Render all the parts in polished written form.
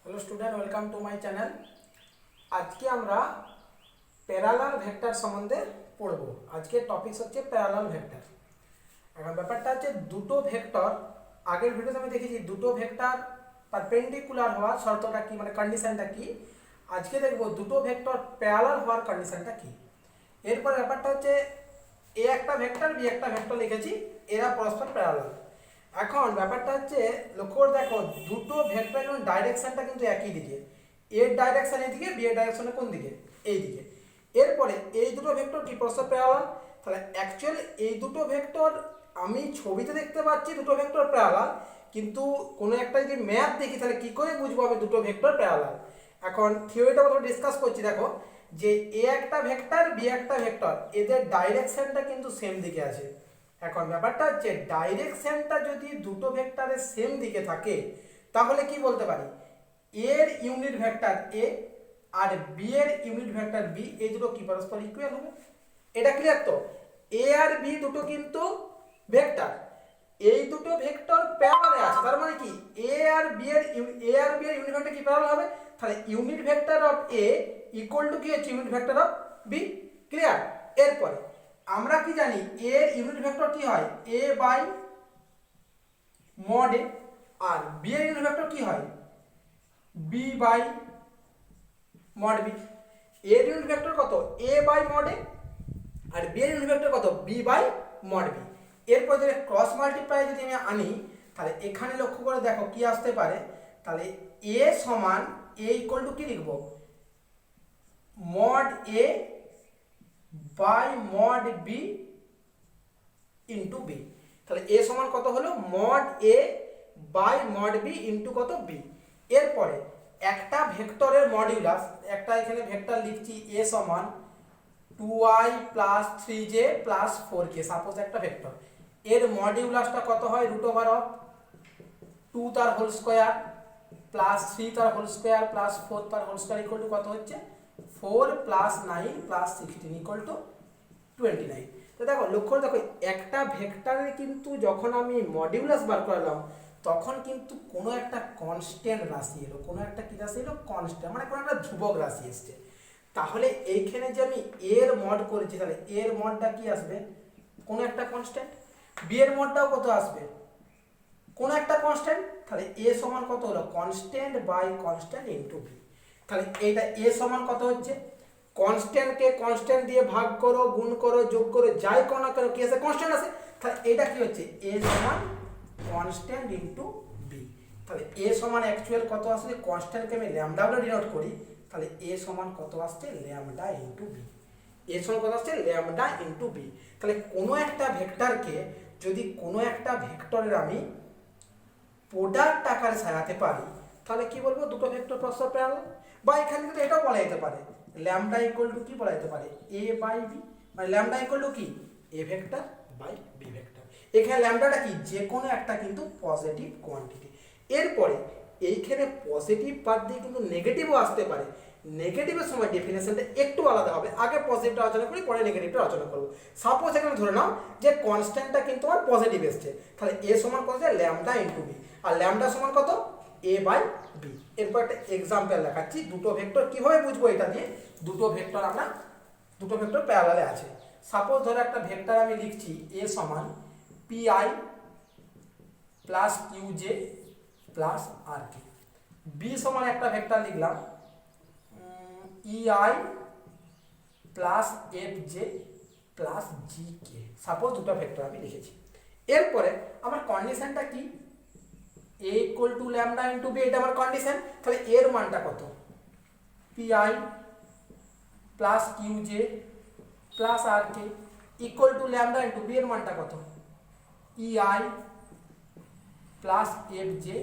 Hello student, welcome to my channel. আজকে আমরা parallel vector সম্বন্ধে পড়ব। আজকের টপিক হচ্ছে প্যারালাল ভেক্টর। এখন ব্যাপারটা হচ্ছে দুটো ভেক্টর, আগের ভিডিওতে আমি দেখেছি দুটো ভেক্টর পারপেন্ডিকুলার হওয়ার শর্তটা কি, মানে কন্ডিশনটা কি। আজকে দেখব দুটো ভেক্টর প্যারালাল হওয়ার কন্ডিশনটা কি। এরপর ব্যাপারটা হচ্ছে এ একটা ভেক্টর, বি একটা ভেক্টর লিখেছি, এরা পরস্পর প্যারালাল। এখন ব্যাপারটা হচ্ছে লক্ষ্য করে দেখো, দুটো ভেক্টরের ডাইরেকশনটা কিন্তু একই দিকে। এর ডাইরেকশন এইদিকে, বি এর ডাইরেকশন কোন দিকে? এই দিকে। এরপরে এই দুটো ভেক্টর কি পরস্পর প্যারালাল? তাহলে অ্যাকচুয়ালি এই দুটো ভেক্টর আমি ছবিতে দেখতে পাচ্ছি দুটো ভেক্টর প্যারালাল, কিন্তু কোনো একটা যদি ম্যাপ দেখি তাহলে কি করে বুঝবো আমি দুটো ভেক্টর প্যারালাল? এখন থিওরিটা প্রথমে ডিসকাস করছি। দেখো যে এ একটা ভেক্টর, বি একটা ভেক্টর, এদের ডাইরেকশনটা কিন্তু সেম দিকে আছে। এখন ব্যাপারটা হচ্ছে ডাইরেকশনটা যদি দুটো ভেক্টরের সেম দিকে থাকে তাহলে কি বলতে পারি, এর ইউনিট ভেক্টর এ আর বি এর ইউনিট ভেক্টর বি, এই দুটো কি পরস্পর ইকুয়াল হবে? এটা ক্লিয়ার তো? এ আর বি দুটো কিন্তু ভেক্টর, এই দুটো ভেক্টর প্যারালালে আছে। তার মানে কি এ আর বি এর ইউনিট ভেক্টর কি প্যারালাল হবে? তাহলে unit vector of A equal to কি হচ্ছে unit vector of B. Clear? এরপরে আমরা কি জানি, এর ইউনিট ভেক্টর কি হয়? এ বাই মড এ, আর বি এর ইউনিট ভেক্টর কি হয়? B by mod B. এর ইউনিট ভেক্টর কত? এ বাই মড এ, আর বি এর ইউনিট ভেক্টর কত? B by mod B. এরপর যদি ক্রস মাল্টিপ্লাই যদি আমি আনি তাহলে এখানে লক্ষ্য করে দেখো কি আসতে পারে। তাহলে এ সমান এ ইকুয়াল টু কি লিখবো? Mod A by mod B into B. তাহলে এ সমান কত হলো? Mod A by mod B into কত? বি। এরপরে একটা ভেক্টরের মডিউলাস, একটা এখানে ভেক্টর লিখছি এ সমান 2i plus 3j plus 4k, suppose একটা ভেক্টর, এর মডিউলাসটা কত হয়? রুট ওভার অফ 2 তার হোল স্কোয়ার প্লাস 3 তার হোল স্কোয়ার প্লাস 4 তার হোল স্কোয়ার ইকুয়াল টু কত হচ্ছে? 4 প্লাস 9 প্লাস 16 ইকুয়াল টু 29। তো দেখো লক্ষ্য করে দেখো, একটা ভেক্টরের কিন্তু যখন আমি মডিউলাস বার করলাম তখন কিন্তু কোনো একটা কনস্ট্যান্ট রাশি এলো, কোনো একটা কি রাশি এলো? কনস্ট্যান্ট, মানে কোনো একটা ধ্রুবক রাশি এসছে। তাহলে এইখানে যে আমি এর মড করেছি তাহলে এর মডটা কি আসবে? কোনো একটা কনস্ট্যান্ট। বি এর মডটাও কত আসবে? কোন একটা কনস্ট্যান্ট। তাহলে এ সমান কত হলো? Constant by constant into B. তাহলে এইটা এ সমান কত হচ্ছে? কনস্ট্যান্টকে কনস্ট্যান্ট দিয়ে ভাগ করো, গুণ করো, যোগ করো, যাই করো না কেন কি আসে? কনস্ট্যান্ট আসে। তাহলে এটা কি হচ্ছে? এ সমান কনস্ট্যান্ট ইনটু বি। তাহলে এ সমান অ্যাকচুয়াল কত আসছে? কনস্ট্যান্টকে আমি ল্যামডা বলে ডিনোট করি, তাহলে এ সমান কত আসছে? Lambda into B. এ সমান কত আসছে? Lambda into B. তাহলে কোনো একটা ভেক্টরকে যদি কোনো একটা ভেক্টরের আমি প্রোডাক্ট আকারে সাজাতে পারি তাহলে কি বলবো? দুটো ভেক্টর পরস্পর প্যারালাল। বা এখানে কিন্তু এটাও বলা যেতে পারে, ল্যামডা ইকুয়াল টু কি বলা যেতে পারে? এ বাই বি, মানে ল্যামডা ইকুয়াল টু কি? A vector by B vector. এখানে ল্যামডাটা কি? যে কোনো একটা কিন্তু পজিটিভ কোয়ান্টিটি। এরপরে এইখানে পজিটিভ বাদ দিয়ে কিন্তু নেগেটিভও আসতে পারে। নেগেটিভের সময় ডেফিনেশনটা একটু আলাদা হবে, আগে পজিটিভটা আলোচনা করি, পরে নেগেটিভটা আলোচনা করবো। সাপোজ এখানে ধরে নাও যে কনস্ট্যান্টটা কিন্তু আমার পজিটিভ এসছে, তাহলে এ সমান কত? Lambda into B. আর ল্যামডা সমান কত? A by B. এরপর একটা এক্সাম্পল দেখাচ্ছি দুটো ভেক্টর কিভাবে বুঝবো। এটা দিয়ে দুটো ভেক্টর প্যারালালে আছে। সাপোজ ধরো একটা ভেক্টর আমি লিখছি এ সমান P I plus Q J plus R K. B সমান একটা ভেক্টর লিখলাম E I plus F J plus G K. Suppose দুটো ভেক্টর আমি লিখেছি। এরপরে আমার কন্ডিশনটা কি? A equal to lambda into B, এটা আমার কন্ডিশন। তাহলে এর মানটা কত? P I plus Q J plus R K equal to lambda into B, এর মানটা কত? E I plus F J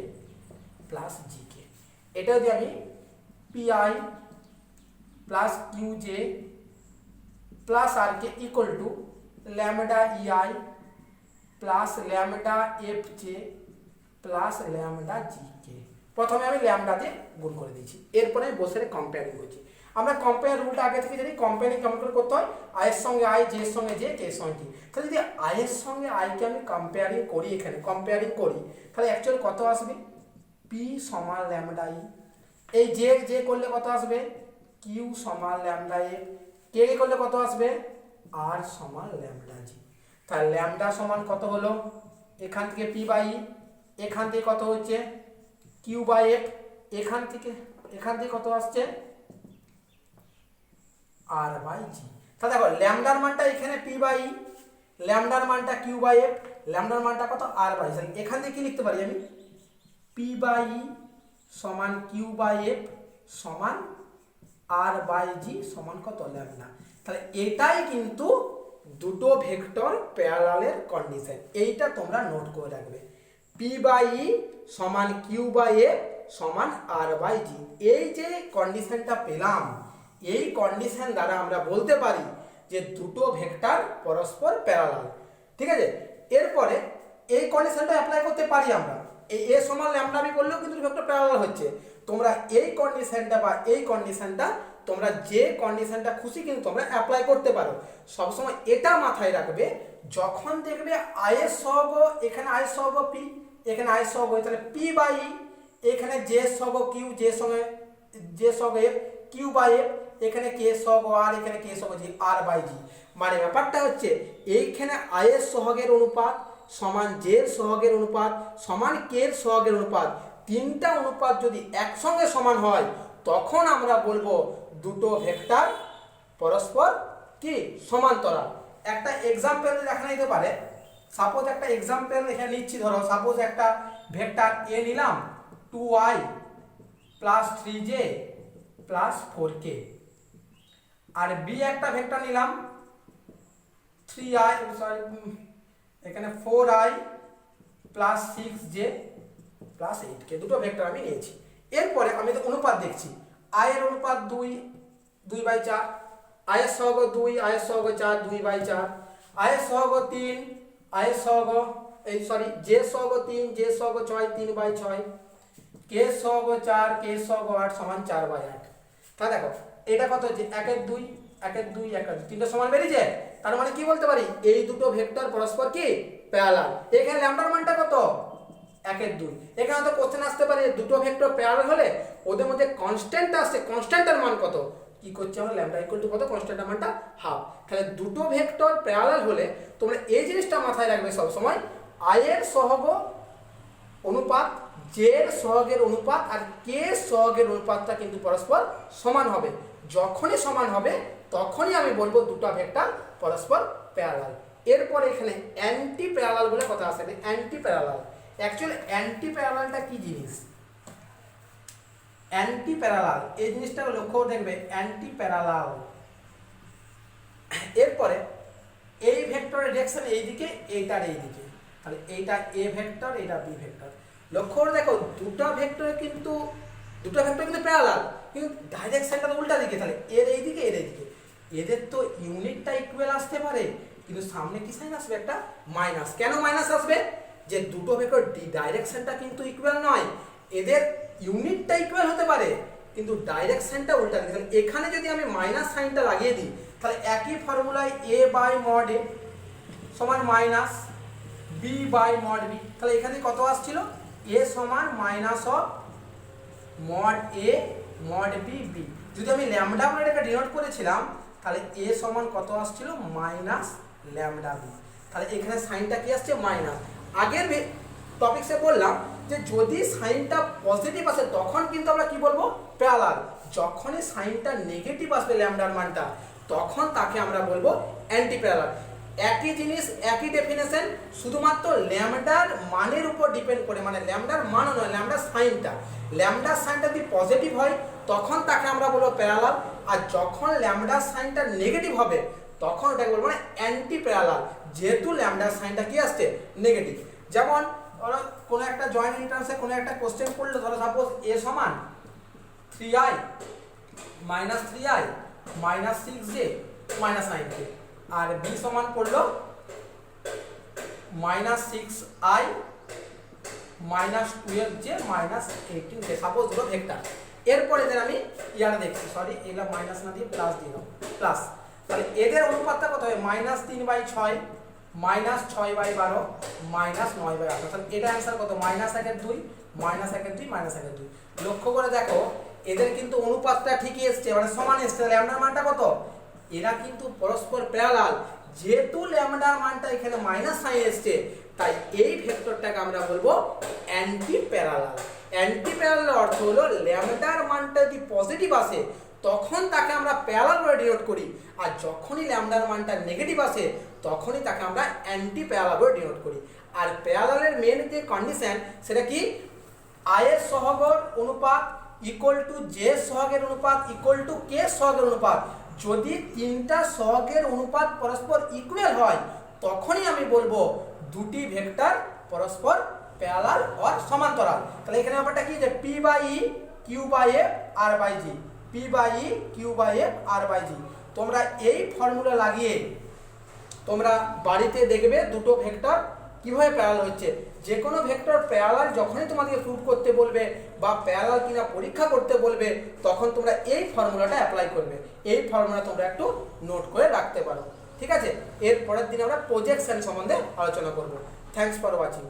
plus G কে। এটা যদি আমি P I plus Q J plus R K equal to lambda E I plus lambda F J plus lambda G K, প্রথমে আমি lambda দিয়ে গুণ করে দিয়েছি। এরপরে আমি বসে কম্পেয়ারিং করছি। আমরা কম্পেয়ার রুলটা আগে থেকে জানি, কম্পেয়ারিং কম্পেয়ার করতে হয় আয়ের সঙ্গে আই, জে এর সঙ্গে জে, কে এর সঙ্গে টি। তাহলে যদি আয়ের সঙ্গে আইকে আমি কম্পেয়ারিং করি, এখানে কম্পেয়ারিং করি, তাহলে অ্যাকচুয়াল কত আসবে? পি সমান ল্যামডা ই এই জে জে করলে কত আসবে কিউ সমান ল্যামডা এফ, কে কে করলে কত আসবে আর সমান ল্যামডা জি। তাহলে ল্যামডা সমান কত হলো এখান থেকে পি বাই ই, এখান থেকে কত হচ্ছে কিউ বাই এফ, এখান থেকে কত আসছে আর বাই জি। তাহলে দেখো ল্যামডার মানটা এখানে পি বাই ই, ল্যামডার মানটা কিউ বাই এফ, ল্যামডার মানটা কত আর বাই জি। এখান থেকে কি লিখতে পারি আমি পি বাই ই সমান কিউ বাই এফ সমান আর বাই জি সমান কত ল্যামডা। তাহলে এটাই কিন্তু দুটো ভেক্টর প্যারালালের কন্ডিশন, এইটা তোমরা নোট করে রাখবে। পি বাই ই সমান কিউ বাই এফ সমান আর বাই জি, এই যে কন্ডিশনটা পেলাম, এই কন্ডিশন দ্বারা আমরা বলতে পারি যে দুটো ভেক্টর পরস্পর প্যারালাল। ঠিক আছে, এরপরে এই কন্ডিশনটা অ্যাপ্লাই করতে পারি আমরা, এই এ সমান ল্যামডা বি করলেও কিন্তু ভেক্টর প্যারালাল হচ্ছে। তোমরা এই কন্ডিশনটা বা এই কন্ডিশনটা তোমরা যে কন্ডিশনটা খুশি কিন্তু তোমরা অ্যাপ্লাই করতে পারো। সবসময় এটা মাথায় রাখবে, যখন দেখবে আয়ের সহগ এখানে আয়ের সহগ পি, এখানে আয়ের সহগ তাহলে পি বাই ই, এখানে জে সহগ কিউ, জে সহগ এফ, কিউ বাই এফ, এখানে কে সহগ আর, এখানে কে সহগ জি আর বাই জি। মানে ব্যাপারটা হচ্ছে এইখানে আয়ের সহগের অনুপাত সমান জের সহগের অনুপাত সমান কের সহগের অনুপাত, তিনটা অনুপাত যদি একসঙ্গে সমান হয় তখন আমরা বলবো দুটো ভেক্টর পরস্পর কি সমান্তরাল। একটা এক্সাম্পল দেখা নিতে পারে, সাপোজ একটা এক্সাম্পল এখানে নিচ্ছি, ধরো সাপোজ একটা ভেক্টর এ নিলাম 2i plus 3j plus 4k, আর বি একটা ভেক্টর নিলাম 3i সরি এখানে 4i plus 6j plus 8k, দুটো ভেক্টর আমি নিয়েছি। এরপরে আমি তো অনুপাত দেখছি, আয়ের অনুপাত 2/4, আয়ের সহগ 2, আয়ের সহগ 4, 2/4, আয়ের সহগ 3, আয়ের সহগ জে সহগ 3, জে সহগ 6, 3/6, কে সহগ 4, কে সহগ 8 সমান 4/8। তাহলে দেখো এটা কত হচ্ছে 1-2, 1-2, 1-2, তিনটা সমান বেরিয়েছে। তার মানে কি বলতে পারি এই দুটো ভেক্টর পরস্পর কি প্যারালাল। এখানে ল্যামডার মানটা কত 1-2। এখানে তো কোশ্চেন আসতে পারে দুটো ভেক্টর প্যারালাল হলে ওদের মধ্যে কনস্ট্যান্ট আসছে, কনস্ট্যান্টের মান কত, কি করছি আমরা ল্যামডা ইকুয়াল টু কত, কনস্ট্যান্টের মানটা হাফ। তাহলে দুটো ভেক্টর প্যারালাল হলে তোমরা এই জিনিসটা মাথায় রাখবে সব সময়, আয়ের সহগ অনুপাত জের সহগের অনুপাত আর কে সহগের অনুপাতটা কিন্তু পরস্পর সমান হবে। যখনই সমান হবে তখনই আমি বলবো দুটো ভেক্টর পরস্পর প্যারালাল। এরপরে এখানে অ্যান্টি প্যারালাল বলে কথা আছে, অ্যান্টি প্যারালাল। অ্যাকচুয়ালি অ্যান্টি প্যারালালটা কি জিনিস, অ্যান্টি প্যারালাল এই জিনিসটা লক্ষ্য দেখবে, অ্যান্টি প্যারালাল। এরপরে এই ভেক্টরের ডিরেকশন এইদিকে, এইটার এইদিকে, তাহলে এইটা এ ভেক্টর, এইটা বি ভেক্টর। লক্ষ্য করে দেখো দুটো ভেক্টর কিন্তু প্যারালাল, কিন্তু ডাইরেকশনটা তো উল্টা দিকে, তাহলে এর এইদিকে এর এইদিকে। এদের তো ইউনিটটা ইকুয়াল আসতে পারে, কিন্তু সামনে কি সাইন আসবে একটা মাইনাস। কেন মাইনাস আসবে, যে দুটো ভেক্টর ডাইরেকশনটা কিন্তু ইকুয়াল নয়, এদের ইউনিটটা ইকুয়াল হতে পারে কিন্তু ডাইরেকশনটা উল্টা দিকে। তাহলে এখানে যদি আমি মাইনাস সাইনটা লাগিয়ে দিই তাহলে একই ফর্মুলায় a বাই মড a সমান minus b by mod b, তাহলে এখানে কত আসছিল a সমান minus of mod a mod b b। যদি আমি ল্যামডা বলে এটাকে ডিনোট করেছিলাম তাহলে a সমান কত আসছিল মাইনাস ল্যামডা b, তাহলে এখানে সাইনটা কি আসছে মাইনাস। আগের টপিকসে বললাম যে যদি সাইনটা পজিটিভ আসে তখন কিন্তু আমরা কি বলবো প্যারালাল, যখনই সাইনটা নেগেটিভ আসবে ল্যামডার মানটা তখন তাকে আমরা বলবো অ্যান্টি প্যারালাল। একই জিনিস একই ডেফিনেশন, শুধুমাত্র ল্যামডার মানের উপর ডিপেন্ড করে, মানে ল্যামডার মানও নয়, ল্যামডার সাইনটা, ল্যামডার সাইনটা যদি পজিটিভ হয় তখন তাকে আমরা বলবো প্যারালাল, আর যখন ল্যামডার সাইনটা নেগেটিভ হবে তখন ওটাকে বলবো মানে অ্যান্টি প্যারালাল, যেহেতু ল্যামডার সাইনটা কি আসছে নেগেটিভ। যেমন ধরো কোনো একটা জয়েন্ট এন্ট্রান্সে কোনো একটা কোশ্চেন পড়লো, ধরো সাপোজ a সমান 3i minus 3i minus 6j minus 9k, আর b সমান পড়লো minus 6i minus 12j minus 18k, suppose হলো ভেক্টর। এরপরে এদের আমি ইয়ার দেখছি, সরি এগুলো মাইনাস না দিয়ে প্লাস দিলাম, প্লাস। তাহলে এদের অনুপাতটা কত হবে মাইনাস 3/6 মাইনাস 6/12 মাইনাস 9/18, তাহলে এটা অ্যান্সার কত মাইনাস 1/2 মাইনাস 1/2 মাইনাস 1/2। লক্ষ্য করে দেখো এদের কিন্তু অনুপাতটা ঠিকই এসছে, মানে সমান এসছে। ল্যামডার মানটা কত? এরা কিন্তু পরস্পর প্যারালাল, যেহেতু ল্যামডার মানটা এখানে মাইনাস সাইন এসছে, তাই এই ভেক্টরটাকে আমরা বলবো অ্যান্টি প্যারালাল। অ্যান্টি প্যারালাল অর্থ হলো ল্যামডার মানটা যদি পজিটিভ আসে তখন তাকে আমরা প্যারালাল বলে ডিনোট করি, আর যখনই ল্যামডার মানটা নেগেটিভ আসে তখনই তাকে আমরা অ্যান্টি প্যারালাল বলে ডিনোট করি। আর প্যারালালের মেন যে কন্ডিশন সেটা কি? আয়ের সহগের অনুপাত ইকুয়াল টু জে সহগের অনুপাত ইকুয়াল টু কে সহগের অনুপাত। যদি তিনটা সহগের অনুপাত পরস্পর ইকুয়াল হয় তখনই আমি বলবো দুটি ভেক্টর পরস্পর প্যারালাল আর সমান্তরাল। তাহলে এখানে ব্যাপারটা কি, যে P by E Q by F R by G, P by E Q by F R by G. তোমরা এই ফর্মুলা লাগিয়ে তোমরা বাড়িতে দেখবে দুটো ভেক্টর কিভাবে প্যারালাল হচ্ছে। যে কোনো ভেক্টর প্যারালাল যখনই তোমাদেরকে প্রুভ করতে বলবে বা প্যারালাল কিনা পরীক্ষা করতে বলবে তখন তোমরা এই ফর্মুলাটা অ্যাপ্লাই করবে। এই ফর্মুলা তোমরা একটু নোট করে রাখতে পারো, ঠিক আছে? এর পরের দিন আমরা প্রজেকশন সম্বন্ধে আলোচনা করব। Thanks for watching.